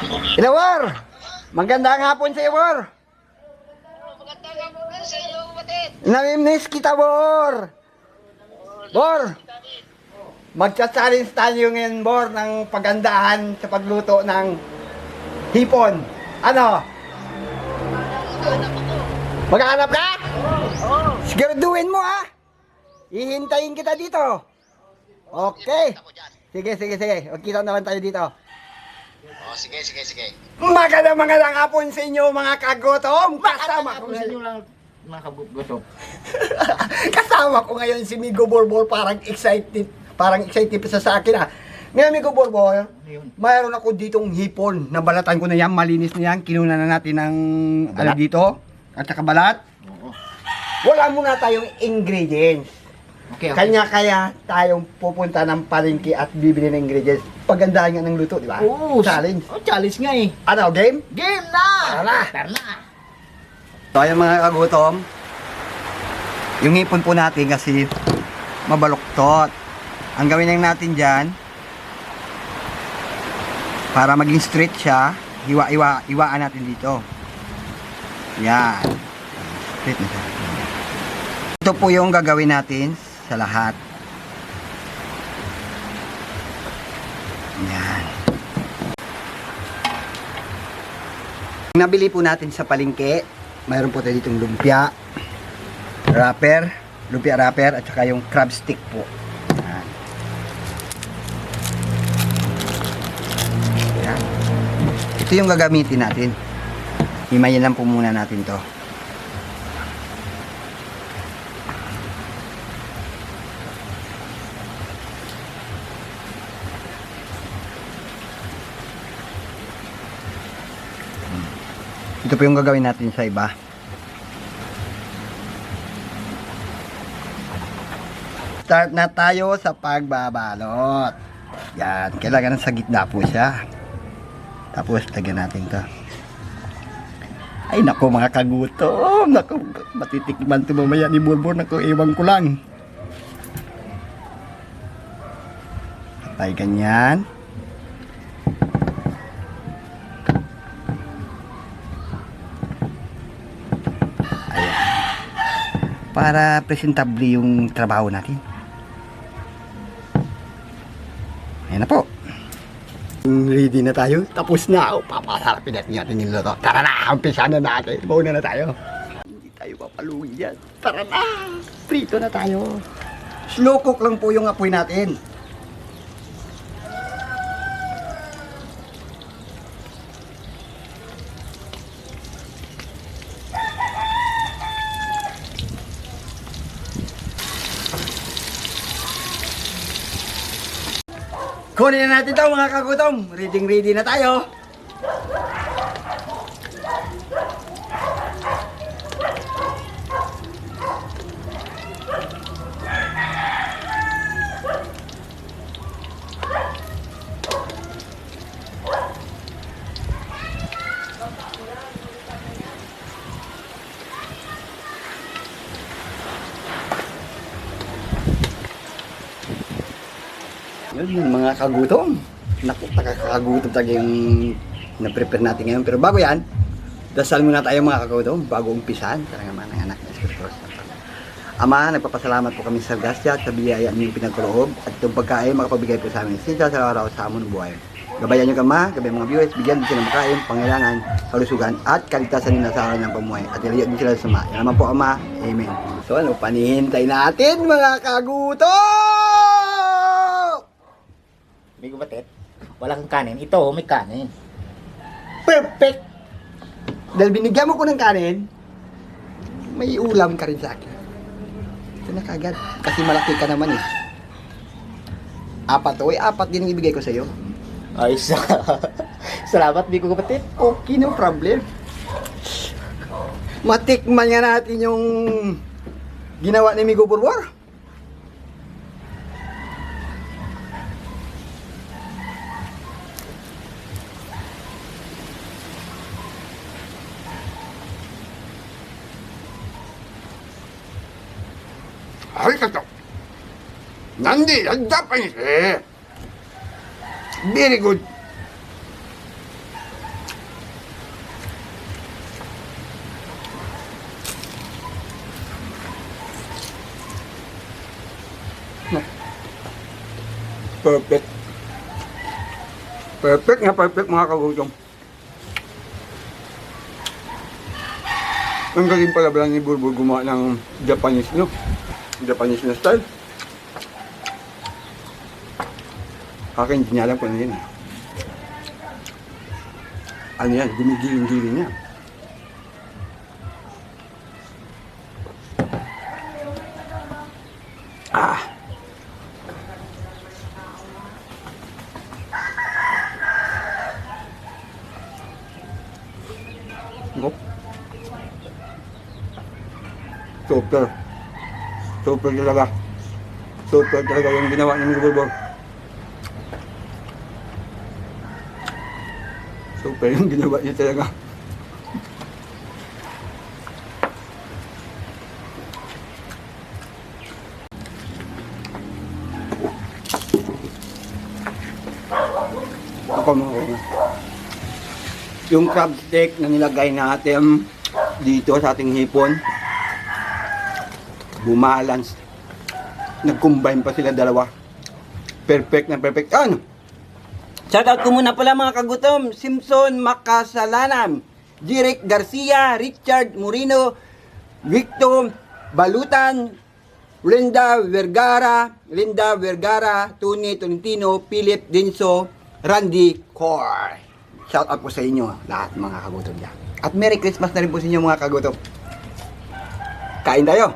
Hello, War! Magandang hapon sa iyo, War! Magandang hapon sa iyo, kapatid. Namimiss kita, War! War! Magcha-challenge tayo ngayon, War, ng pagandahan sa pagluto ng hipon. Ano? Maghahanap ka? Oo. Siguraduhin mo, ha? Hihintayin kita dito. Okay. Sige. Magkita naman tayo dito. Oh, sige. Magandang hapon sa inyo, mga kagutom. Kasama ko Sa inyo ngayon. lang mga kagutom. Kasama ko ngayon si Migo Borbor, parang excited sa akin, ha. Ngayon, Migo Borbor, Yun. mayroon ako ditong hipon. Nabalatan ko na yan, malinis na yan. Kinuna na natin ng ano Balat. dito, at saka balat. Oo. Wala muna tayong ingredients. Okay. Kaya tayong pupunta ng palengke at bibili ng ingredients. Pagandahan nga ng luto, di ba? Oo. Challenge. Oh, challenge nga eh. Ano, game? Game na! Tara na. Tara na. So, ayun mga kagutom, yung hipon po natin kasi mabaluktot. Ang gawin lang natin dyan, para maging straight siya, iwaan natin dito. Yan. Straight na siya. Ito po yung gagawin natin sa lahat. Yan. Nabili po natin sa palengke, mayroon po tayo ditong lumpia wrapper, at saka yung crab stick po. Yan. Yan. Ito yung gagamitin natin. Himayin lang po muna natin to. Ito po yung gagawin natin sa iba. Start na tayo sa pagbabalot. Yan, kailangan sa gitna po siya. Tapos lagyan natin to. Ay nako mga kagutom, nako matitikman to mamaya ni Borbor, nako ewan ko lang. Patay ganyan. Para presentable yung trabaho natin. Ayan na po. Ready na tayo. Tapos na. Papasarapin natin yung luto. Tara na. Umpisa na natin. Mauna na tayo. Hindi tayo papaluin yan. Tara na. Prito na tayo. Slow cook lang po yung apoy natin. Kunin na natin ito mga kagutom. Ready na tayo. Yun mga kagutom. Naku, nakakagutom talaga yung na-prepare natin ngayon. Pero bago yan, dasal muna tayo mga kagutom bago umpisan. Talaga man ang anak ng Espiritu Santo. Ama, nagpapasalamat po kami sa grasya at sa biyaya niyong pinagkaloob at itong pagkain makapabigay po sa amin. Sinta sa araw sa amon buhay. Gabayan niyo kama, gabayan mga viewers, bigyan din sila ng makain, pangailangan, kalusugan at kaligtasan nila sa araw ng pamuhay. At ilayo din sila sa sama. Yan naman po Ama. Amen. So ano, panihintay natin mga kagutom! May gumatit. Wala kang kanin. Ito, may kanin. Perfect! Dahil binigyan mo ko ng kanin, may ulam ka rin sa akin. Ito na kagad. Kasi malaki ka naman eh. Apat to. Apat din ang ibigay ko sa iyo. Ay, salamat, Biko kapatid. Okay, no problem. Matikman nga natin yung ginawa ni Migo Borbor. Nandi, ang Japanese eh. Very good. Perfect. Perfect na perfect mga kagutom. Ang galing pala ba ni Burbur gumawa ng Japanese, no? Japanese na style. Akin, hindi niya alam kung ano yan. Ano yan? Gumigiling-giling niya. Ah! Go. Super. Super talaga. Super talaga yung ginawa ng Burbur. Super yung ginawa niya talaga. Ako mga yung crab stick na nilagay natin dito sa ating hipon, bumalance. Nag-combine pa sila dalawa. Perfect na perfect. Ano? Shoutout ko muna pala mga kagutom. Simpson Makasalanan, Jeric Garcia, Richard Moreno, Victor Balutan, Linda Vergara, Tony Tolentino, Philip Dinso, Randy Cor. Shoutout po sa inyo lahat mga kagutom dyan. At Merry Christmas na rin po sa inyo mga kagutom. Kain tayo.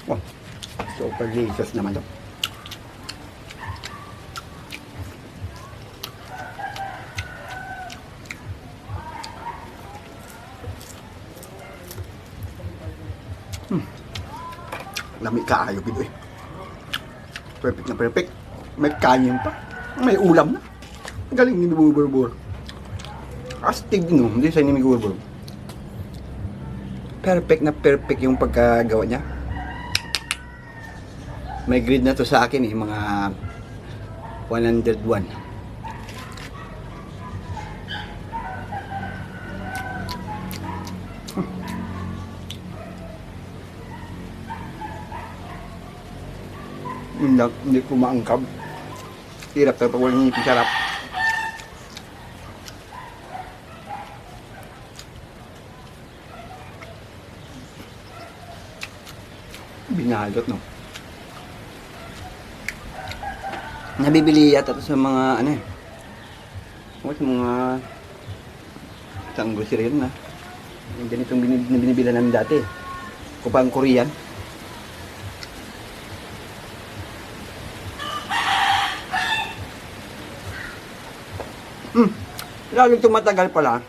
Oh, super delicious naman to. Lamig kaayo gito eh. Perfect na perfect. May kanin pa. May ulam na. Ang galing ni Burbur. Astig no. Hindi sa ni Burbur. Perfect na perfect yung pagkagawa niya. May grade na to sa akin eh. Mga 101. Hindi ko maangkab. Hirap tayo pag walang ngipin, sarap. Binalot, no? Nabibili yata to sa mga, ano eh. Sa mga sanggo sila yun, na. Yung ganitong binibila namin dati. Kupang Korean. Lalong tumatagal pala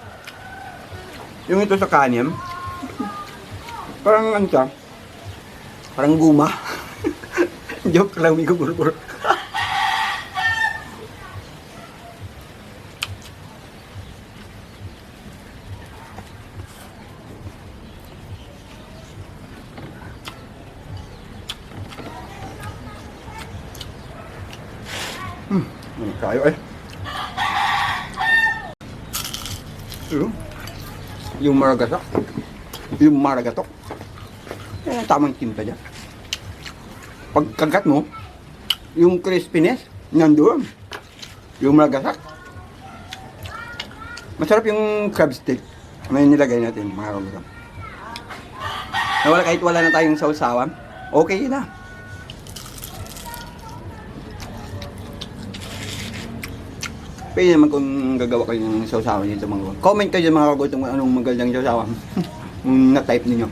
yung ito sa kanin. Parang ano siya, parang guma. Joke lang, may Burbur. Ano kayo eh. Yung maragatok. Yung maragatok. Yan ang tamang timpla dyan. Pagkagat mo, yung crispiness, nandoon. Yung maragatok. Masarap yung crab stick. May nilagay natin, mga kagutom. Kahit wala na tayong sausawan, okay na. Pwede naman kung gagawa kayo ng sausawan dito mga kagutom. Comment kayo dyan mga kagutom kung anong magandang sausawan. Kung na-type ninyo.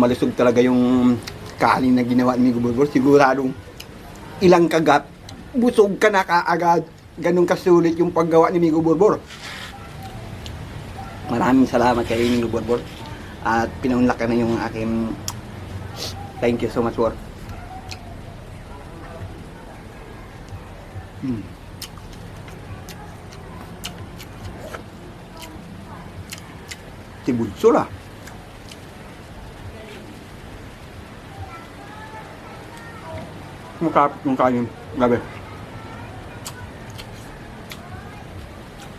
Malusog talaga yung kanin na ginawa ni Burbur. Siguradong ilang kagat, busog ka na kaagad. Ganun kasulit yung paggawa ni Migo Burbur. Maraming salamat kay Migo Burbur. At pinaunlak ka na yung aking thank you so much for. Tibulso lah. Makapit yung kanin. Gabi.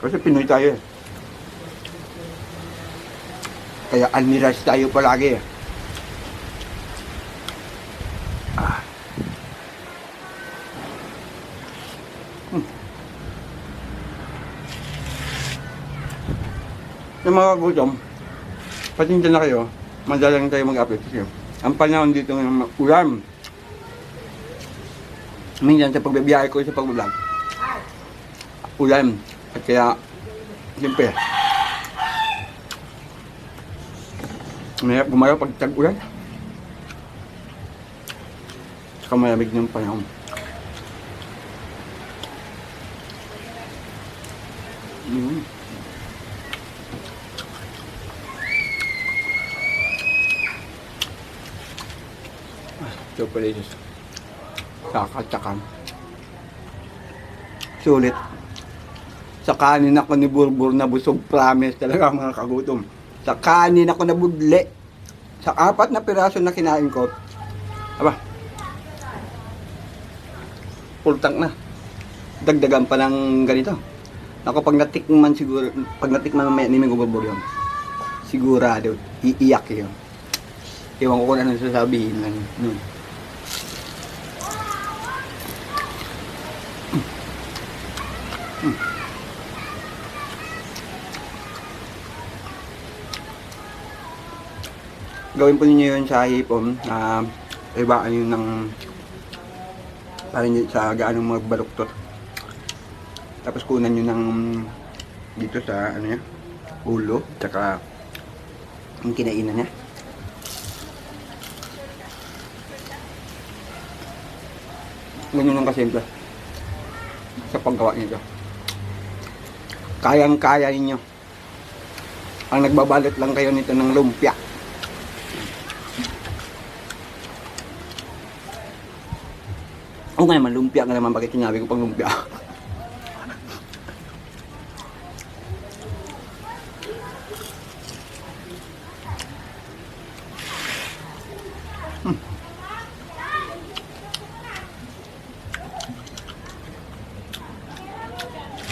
Kasi Pinoy tayo eh. Kaya almiras tayo palagi eh. Ah. Yung mga gutom, patinda na kayo, madalang tayo mag-update kasi ang panahon dito ng ulan. Minsan sa pagbibiyahe ko sa pag-vlog, ulan. At kaya, siyempre, mahirap gumalaw pag tag-ulan. Saka malamig ng panahon. Chocolates. Kakatsakan. Sulit. Sa kanin ako ni Burbur na busog, promise talaga mga kagutom. Sa kanin ako nabudli. Sa 4 na piraso na kinain ko, aba, full tank na. Dagdagan pa ng ganito. Ako pag natikman siguro, pag natikman mamaya ni Mingo Burbur yun, sigurado, iiyak yun. Ewan ko kung anong sasabihin lang. Gawin po ninyo yun sa hipon, ibaan yun ng para hindi sa gaanong magbaluktot. Tapos kunan nyo ng dito sa ano yan, ulo, tsaka yung kinainan niya. Ganyan lang kasimple sa paggawa nito. Kayang-kaya ninyo. Ang nagbabalot lang kayo nito ng lumpia. O nga naman, lumpia nga naman. Bakit sinabi ko pang lumpia?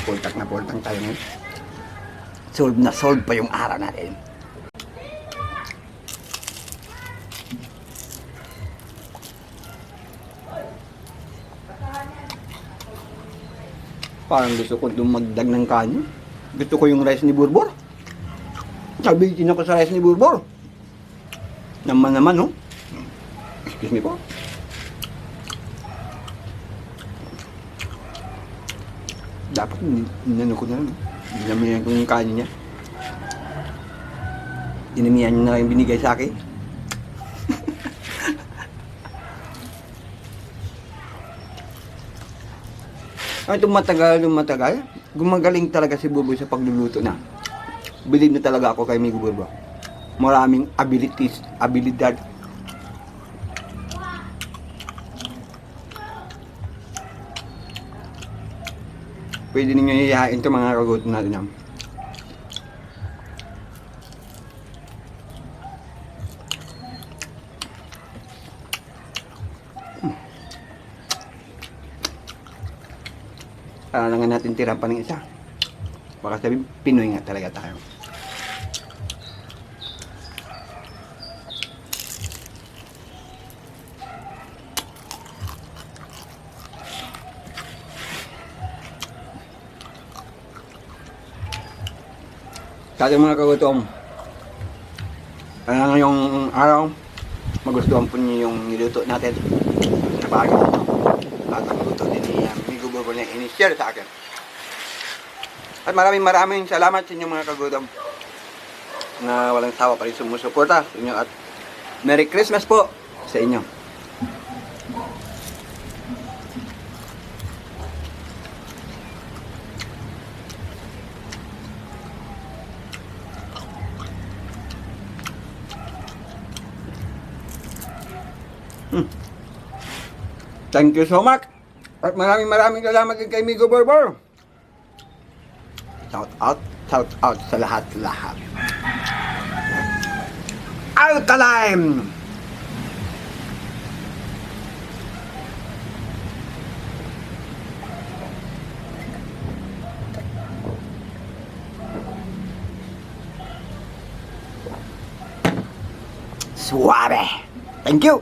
Pultak na pultang tayo ngayon. Solve na solve pa yung araw natin. Parang gusto ko dumagdag ng kanin. Gusto ko yung rice ni Burbur. Sabihin ako sa rice ni Burbur. Naman, no? Excuse me po. Dapat inano ko na lang. Dinamihan ko yung kanin niya. Dinamihan niya na lang yung binigay sa akin. Ay, tumatagal. Gumagaling talaga si Buboy sa pagluluto na. Believe na talaga ako kay Migo Burbo. Maraming abilidad. Pwede ninyo iyahain ito mga kagutom natin yan. Kailangan natin tira pa ng isa. Baka sabihin, Pinoy nga talaga tayo. Sa ating mga kagutom, ngayong araw, magustuhan po niyo yung niluto natin na bago. At ang luto din ni Migo Burbo na in-share sa akin. At maraming salamat sa inyong mga kagutom na walang sawa pa rin sumusuporta sa inyo. At Merry Christmas po sa inyo. Thank you so much. At maraming salamat din kay Migo Burbo. Shout out sa lahat. Alkaline! Suwabe! Thank you!